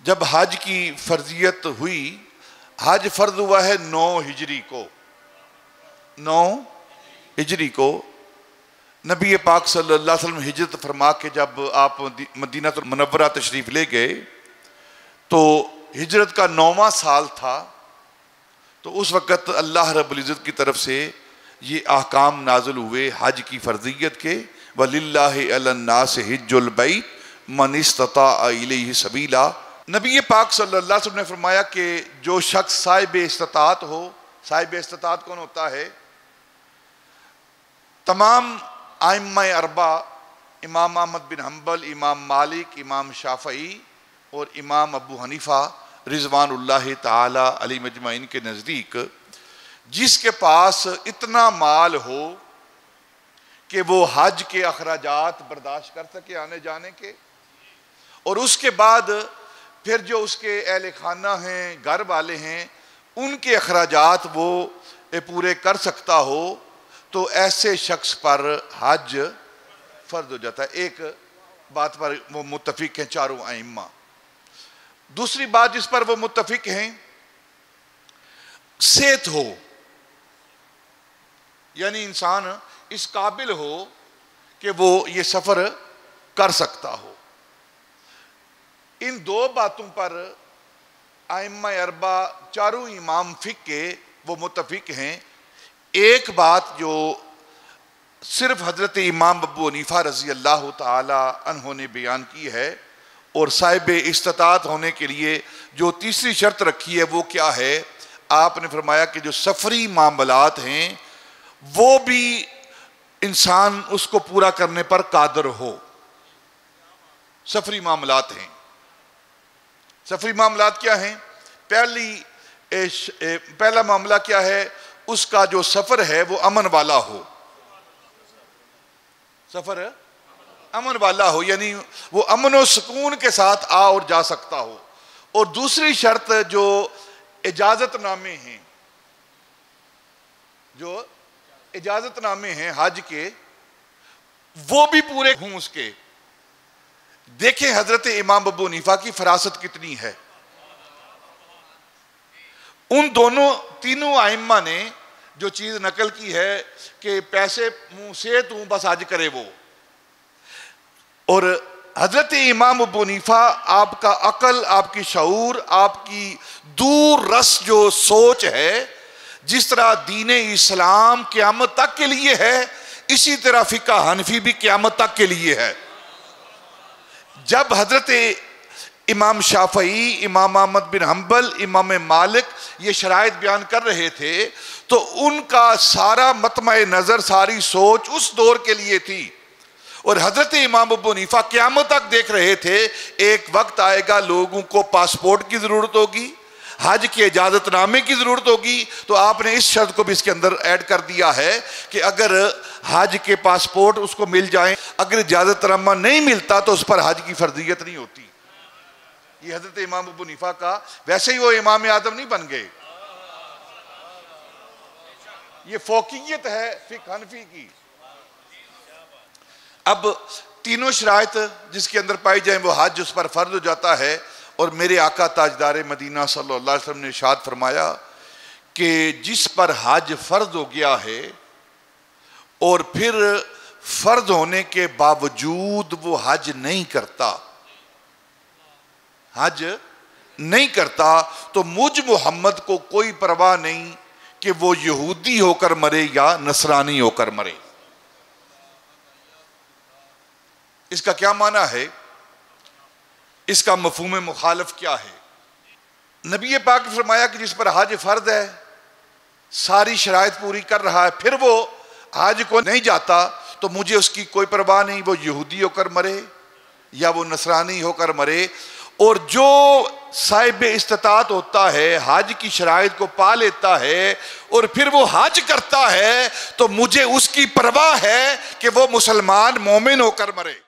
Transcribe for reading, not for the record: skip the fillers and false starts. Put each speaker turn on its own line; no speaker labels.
جب حج کی فرضیت ہوئی، حج فرض ہوا ہے 9 ہجری کو، 9 ہجری کو نبی پاک صلی اللہ علیہ وسلم ہجرت فرما کے جب آپ مدینہ المنورہ تشریف لے گئے تو ہجرت کا 9واں سال تھا۔ تو اس وقت اللہ رب العزت کی طرف سے یہ احکام نازل ہوئے حج کی فرضیت کے، وَلِلَّهِ عَلَى النَّاسِ حِجُّ الْبَيْتِ مَنِ اسْتَطَاعَ إِلَيْهِ سَبِيلًا۔ نبی پاک صلی اللہ علیہ وسلم نے فرمایا کہ جو شخص صاحب استطاعت ہو، صاحب استطاعت کون ہوتا ہے؟ تمام ائمہ اربع، امام احمد بن حنبل، امام مالک، امام شافعی اور امام ابو حنیفہ رضوان اللہ تعالی علی مجمعین کے نزدیک جس کے پاس اتنا مال ہو کہ وہ حج کے اخراجات برداشت کر سکے آنے جانے کے، اور اس کے بعد پھر جو اس کے اہل خانہ ہیں، گھر والے ہیں، ان کے اخراجات وہ پورے کر سکتا ہو، تو ایسے شخص پر حج فرض ہو جاتا ہے۔ ایک بات پر وہ متفق ہیں چاروں ائمہ۔ دوسری بات جس پر وہ متفق ہیں، صحت ہو، یعنی انسان اس قابل ہو کہ وہ یہ سفر کر سکتا ہو۔ ان دو باتوں پر ائمہ اربع چاروں امام فقہ کے وہ متفق ہیں۔ ایک بات جو صرف حضرت امام ابو حنیفہ رضی اللہ تعالی عنہ نے بیان کی ہے، اور صاحب استطاعت ہونے کے لیے جو تیسری شرط رکھی ہے وہ کیا ہے؟ آپ نے فرمایا کہ جو سفری معاملات ہیں وہ بھی انسان اس کو پورا کرنے پر قادر ہو۔ سفری معاملات ہیں۔ سفری معاملات کیا ہیں؟ پہلا معاملہ کیا ہے؟ اس کا جو سفر ہے وہ امن والا ہو، سفر امن والا ہو، یعنی وہ امن و سکون کے ساتھ آ اور جا سکتا ہو۔ اور دوسری شرط جو اجازت نامے ہیں، جو اجازت نامے ہیں حج کے، وہ بھی پورے ہوں اس کے۔ دیکھیں حضرت امام ابو حنیفہ کی فراست کتنی ہے۔ ان تینوں ائمہ نے جو چیز نقل کی ہے کہ پیسے منہ سے تو بس حج کرے وہ، اور حضرت امام ابو حنیفہ آپ کا عقل، آپ کی شعور، آپ کی دور رس جو سوچ ہے، جس طرح دین اسلام قیامت تک کے لیے ہے، اسی طرح فقہ حنفی بھی قیامت تک کے لیے ہے۔ جب حضرت امام شافعی، امام احمد بن حنبل، امام مالک یہ شرائط بیان کر رہے تھے تو ان کا سارا مطمع نظر، ساری سوچ اس دور کے لیے تھی، اور حضرت امام ابو حنیفہ قیامت تک دیکھ رہے تھے ایک وقت آئے گا لوگوں کو پاسپورٹ کی ضرورت ہوگی، حج کے اجازت نامے کی ضرورت ہوگی۔ تو آپ نے اس شرط کو بھی اس کے اندر ایڈ کر دیا ہے کہ اگر حج کے پاسپورٹ اس کو مل جائیں، اگر اجازت نامہ نہیں ملتا تو اس پر حج کی فرضیت نہیں ہوتی۔ یہ حضرت امام ابو حنیفہ کا، ویسے ہی وہ امام اعظم نہیں بن گئے، یہ فوقیت ہے فقہ حنفی کی۔ اب تینوں شرائط جس کے اندر پائی جائیں وہ حج اس پر فرض ہو جاتا ہے، اور میرے آقا تاجدار مدینہ صلی اللہ علیہ وسلم نے ارشاد فرمایا کہ جس پر حج فرض ہو گیا ہے اور پھر فرض ہونے کے باوجود وہ حج نہیں کرتا، حج نہیں کرتا، تو مجھ محمد کو کوئی پرواہ نہیں کہ وہ یہودی ہو کر مرے یا نصرانی ہو کر مرے۔ اس کا کیا معنی ہے؟ اس کا مفہوم مخالف کیا ہے؟ نبی پاک نے فرمایا کہ جس پر حج فرض ہے، ساری شرائط پوری کر رہا ہے، پھر وہ حج کو نہیں جاتا، تو مجھے اس کی کوئی پرواہ نہیں وہ یہودی ہو کر مرے یا وہ نصرانی ہو کر مرے۔ اور جو صاحب استطاعت ہوتا ہے، حج کی شرائط کو پا لیتا ہے اور پھر وہ حج کرتا ہے، تو مجھے اس کی پرواہ ہے کہ وہ مسلمان مومن ہو کر مرے۔